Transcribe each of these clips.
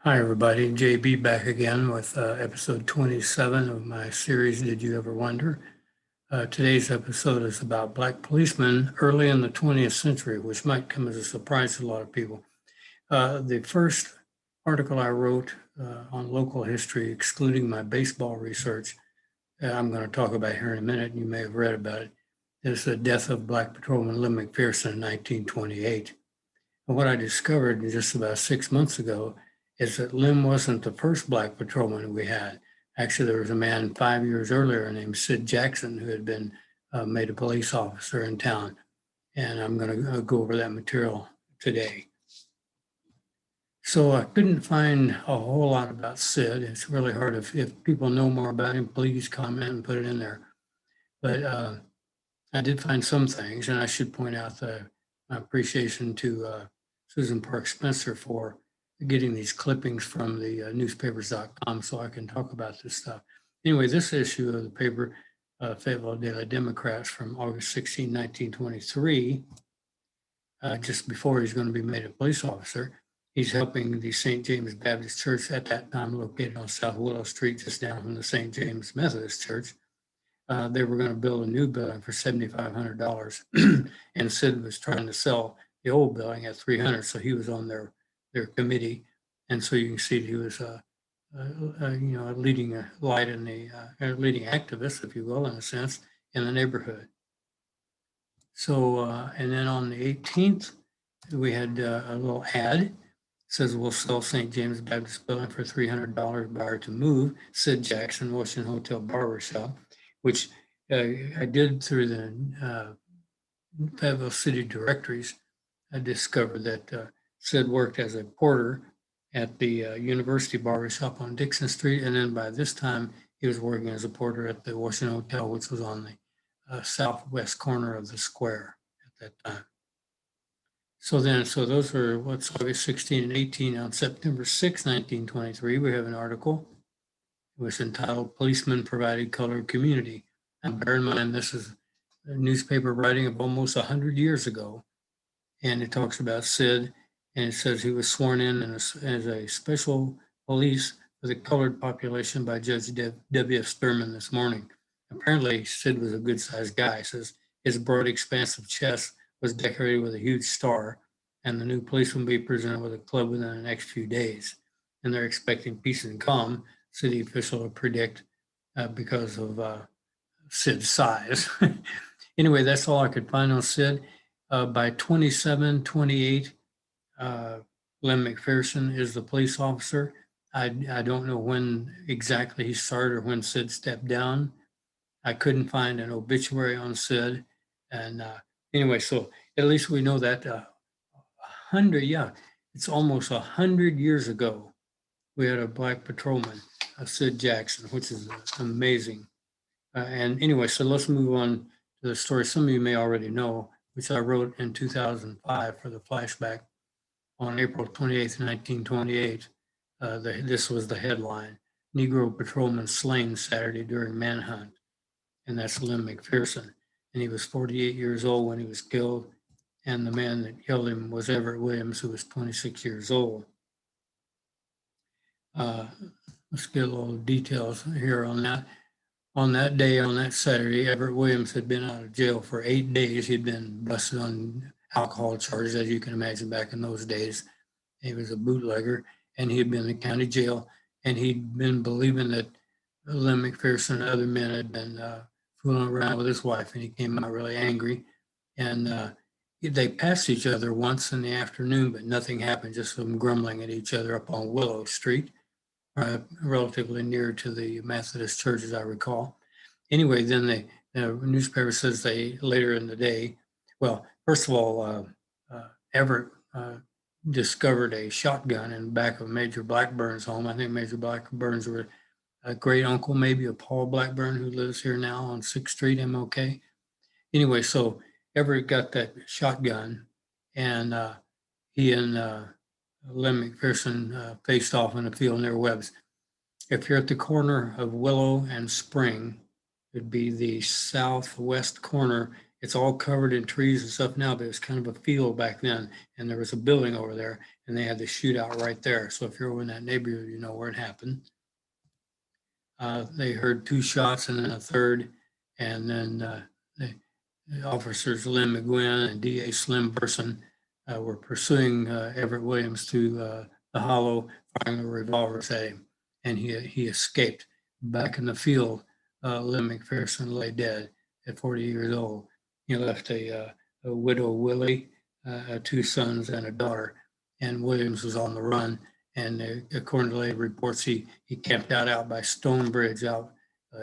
Hi, everybody. JB back again with episode 27 of my series, Did You Ever Wonder? Today's episode is about Black policemen early in the 20th century, which might come as a surprise to a lot of people. The first article I wrote on local history, excluding my baseball research, I'm going to talk about here in a minute, and you may have read about it, is the death of Black patrolman Lim Mcpherson in 1928. And what I discovered just about 6 months ago is that Lim wasn't the first Black patrolman we had. Actually, there was a man 5 years earlier named Sid Jackson who had been made a police officer in town. And I'm going to go over that material today. So I couldn't find a whole lot about Sid. It's really hard. If people know more about him, please comment and put it in there. But I did find some things, and I should point out my appreciation to Susan Park Spencer for getting these clippings from the newspapers.com so I can talk about this stuff. Anyway, this issue of the paper, Fayetteville Daily Democrats from August 16, 1923, just before he's going to be made a police officer, he's helping the St. James Baptist Church at that time located on South Willow Street, just down from the St. James Methodist Church. They were going to build a new building for $7,500, and Sid was trying to sell the old building at $300. So he was on their committee, and so you can see he was a leading light in the leading activist, if you will, in a sense, in the neighborhood. So and then on the 18th, we had a little ad. It says we'll sell St. James Baptist building for $300. Buyer to move. Sid Jackson, Washington Hotel Barbershop, which I did through the Fayetteville City directories. I discovered that Sid worked as a porter at the University Barbershop on Dixon Street, and then by this time he was working as a porter at the Washington Hotel, which was on the southwest corner of the square at that time. So those are what's August 16 and 18. On September 6, 1923, we have an article. It was entitled Policemen Provided Colored Community. And bear in mind, this is a newspaper writing of almost 100 years ago. And it talks about Sid, and it says he was sworn in as a special police for the colored population by Judge W.F. Sturman this morning. Apparently, Sid was a good-sized guy. It says his broad, expansive chest was decorated with a huge star, and the new police will be presented with a club within the next few days. And they're expecting peace and calm, city official to predict because of Sid's size. Anyway, that's all I could find on Sid. By 27, 28, Lim Mcpherson is the police officer. I don't know when exactly he started or when Sid stepped down. I couldn't find an obituary on Sid. And anyway, so at least we know that it's almost 100 years ago. We had a Black patrolman, Sid Jackson, which is amazing. And anyway, so let's move on to the story some of you may already know, which I wrote in 2005 for the flashback on April 28th, 1928. This was the headline, Negro patrolman slain Saturday during manhunt. And that's Lim Mcpherson. And he was 48 years old when he was killed. And the man that killed him was Everett Williams, who was 26 years old. Let's get a little details here on that. On that day, on that Saturday, Everett Williams had been out of jail for 8 days. He'd been busted on alcohol charges, as you can imagine, back in those days. He was a bootlegger, and he'd been in the county jail, and he'd been believing that Lim Mcpherson and other men had been fooling around with his wife, and he came out really angry. And they passed each other once in the afternoon, but nothing happened, just some grumbling at each other up on Willow Street, relatively near to the Methodist church, as I recall. Anyway, then the newspaper says they later in the day, well, first of all, Everett discovered a shotgun in the back of Major Blackburn's home. I think Major Blackburn's were a great uncle, maybe, of Paul Blackburn, who lives here now on 6th Street, MLK. Anyway, so Everett got that shotgun, and he and Lim Mcpherson faced off in a field near Webb's. If you're at the corner of Willow and Spring, it'd be the southwest corner. It's all covered in trees and stuff now, but it was kind of a field back then. And there was a building over there, and they had the shootout right there. So if you're over in that neighborhood, you know where it happened. They heard 2 shots and then a third, and then the officers Lim McGuinn and DA Lim Mcpherson were pursuing Everett Williams through the hollow, firing the revolvers at him, and he escaped. Back in the field, Lim McPherson lay dead at 40 years old. He left a widow, Willie, 2 sons, and a daughter, and Williams was on the run. And according to later reports, he camped out by Stone Bridge out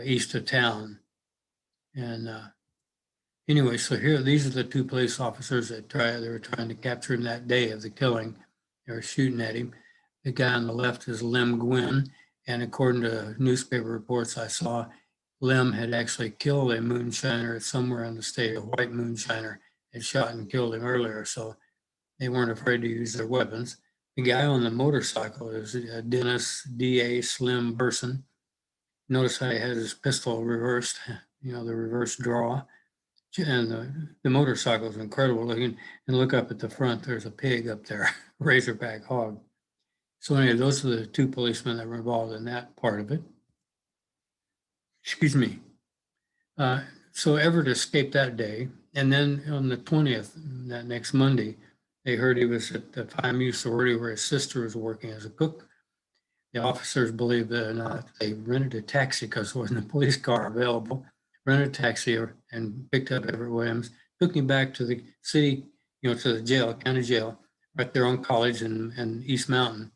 east of town. And anyway, so here, these are the 2 police officers that they were trying to capture him that day of the killing. They were shooting at him. The guy on the left is Lim Gwynn, and according to newspaper reports I saw, Lim had actually killed a moonshiner somewhere in the state, a white moonshiner, had shot and killed him earlier, so they weren't afraid to use their weapons. The guy on the motorcycle is Dennis D.A. Slim Burson. Notice how he has his pistol reversed, the reverse draw. And the motorcycle is incredible looking. And look up at the front, there's a pig up there, razorback hog. So anyway, those are the 2 policemen that were involved in that part of it. Excuse me. So Everett escaped that day. And then on the 20th, that next Monday, they heard he was at the FIMU sorority where his sister was working as a cook. The officers believed that they rented a taxi because there wasn't a police car available, rented a taxi and picked up Everett Williams, took him back to the city, to the jail, county jail, right there on College and East Mountain.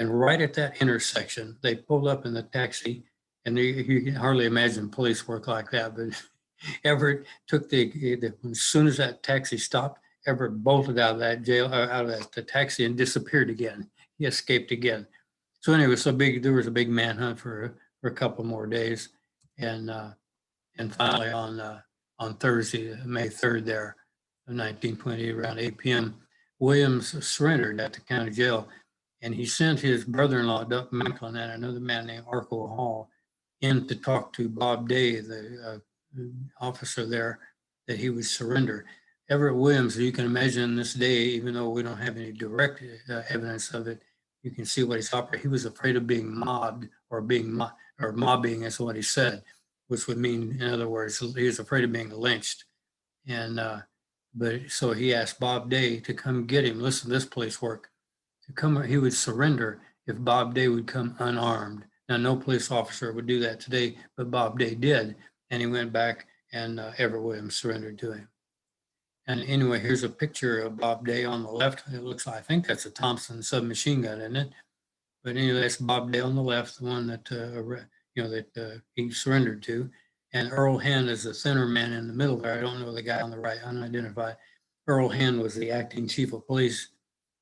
And right at that intersection, they pulled up in the taxi, and you can hardly imagine police work like that, but Everett took as soon as that taxi stopped, Everett bolted out of that jail, out of the taxi, and disappeared again. He escaped again. So anyway, there was a big manhunt for a couple more days, and finally on Thursday, May 3rd, there, 1920, around 8 p.m., Williams surrendered at the county jail, and he sent his brother-in-law, Duck Macklin, and another man named Arco Hall in to talk to Bob Day, the officer there, that he would surrender. Everett Williams, you can imagine this day, even though we don't have any direct evidence of it, you can see what he's operating. He was afraid of being mobbed or mobbing is what he said, which would mean, in other words, he was afraid of being lynched. And but so he asked Bob Day to come get him. Listen to this police work. He would surrender if Bob Day would come unarmed. Now, no police officer would do that today, but Bob Day did, and he went back, and Everett Williams surrendered to him. And anyway, here's a picture of Bob Day on the left. It looks like, I think that's a Thompson submachine gun, isn't it? But anyway, that's Bob Day on the left, the one that he surrendered to. And Earl Hand is the thinner man in the middle there. I don't know the guy on the right, unidentified. Earl Hand was the acting chief of police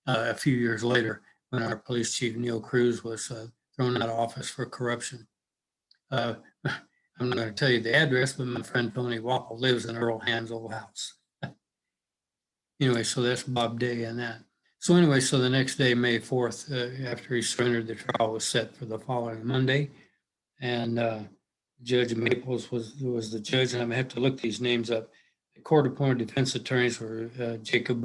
a few years later when our police chief, Neil Cruz, was thrown out of office for corruption. I'm not going to tell you the address, but my friend Tony Wapple lives in Earl Hand's old house. Anyway, so that's Bob Day and that. So anyway, so the next day, May 4th, after he surrendered, the trial was set for the following Monday. And Judge Maples was the judge, and I'm going to have to look these names up. The court-appointed defense attorneys were Jacob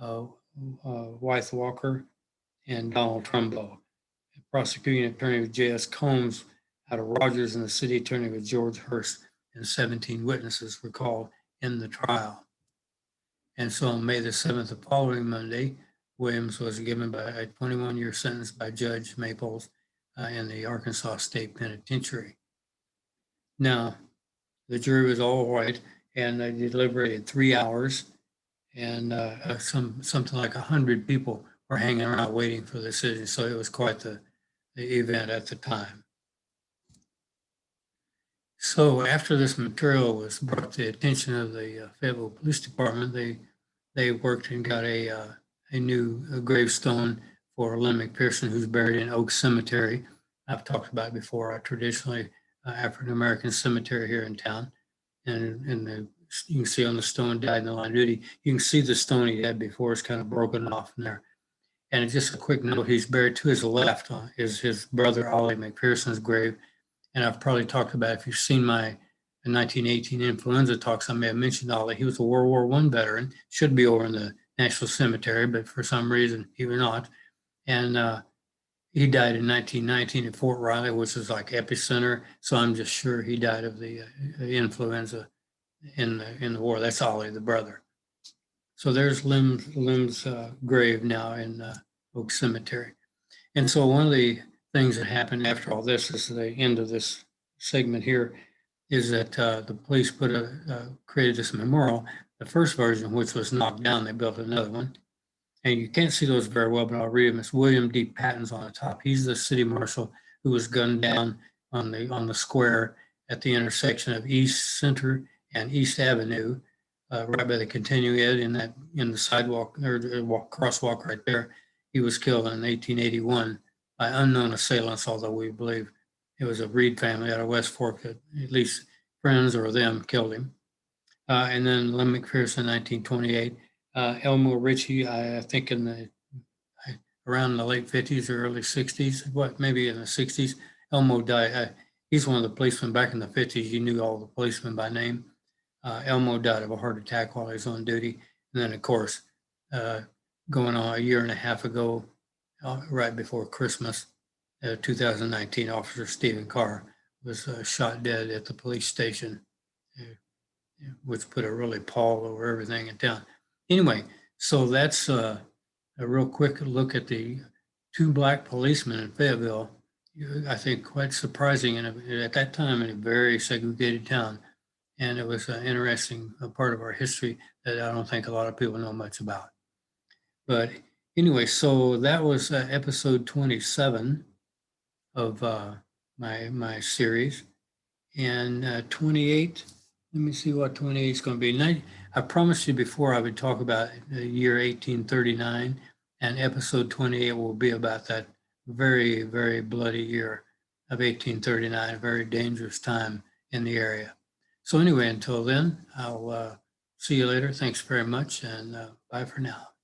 Wythe Walker and Donald Trumbo. The prosecuting attorney was J.S. Combs out of Rogers, and the city attorney was George Hurst, and 17 witnesses were called in the trial. And so on May the 7th, the following Monday, Williams was given a 21-year sentence by Judge Maples in the Arkansas State Penitentiary. Now, the jury was all white, and they deliberated 3 hours, and something like 100 people were hanging around waiting for the decision. So it was quite the event at the time. So after this material was brought to the attention of the Fayetteville Police Department, they worked and got a new gravestone for Lim Mcpherson, who's buried in Oak Cemetery. I've talked about it before, a traditionally African-American cemetery here in town. And you can see on the stone, died in the line of duty. You can see the stone he had before is kind of broken off in there. And just a quick note, he's buried to his left is his brother, Ollie Mcpherson's grave. And I've probably talked about, if you've seen my the 1918 influenza talks, I may have mentioned Ollie. He was a World War I veteran, should be over in the National Cemetery, but for some reason he was not. And he died in 1919 at Fort Riley, which is like epicenter. So I'm just sure he died of the influenza in the war. That's Ollie, the brother. So there's Lim's grave now in Oak Cemetery. And so one of the things that happened after all this is the end of this segment here is that the police created this memorial. The first version, which was knocked down, they built another one. And you can't see those very well, but I'll read them. It's William D. Patton's on the top. He's the city marshal who was gunned down on the square at the intersection of East Center and East Avenue, right by the continuing ed in the sidewalk or crosswalk right there. He was killed in 1881 by unknown assailants, although we believe it was a Reed family out of West Fork that at least friends or them killed him. And then Lim Mcpherson, 1928. Elmo Ritchie, I think around the late 50s or early 60s, maybe in the 60s. Elmo died. He's one of the policemen back in the 50s. You knew all the policemen by name. Elmo died of a heart attack while he was on duty. And then, of course, going on a year and a half ago, right before Christmas, 2019, Officer Stephen Carr was shot dead at the police station, which put a really pall over everything in town. Anyway, so that's a real quick look at the two black policemen in Fayetteville. I think quite surprising, and at that time in a very segregated town. And it was an interesting part of our history that I don't think a lot of people know much about. But anyway, so that was episode 27 of my series. And 28, let me see what 28 is going to be. I promised you before I would talk about the year 1839, and episode 28 will be about that very, very bloody year of 1839, a very dangerous time in the area. So anyway, until then, I'll see you later. Thanks very much, and bye for now.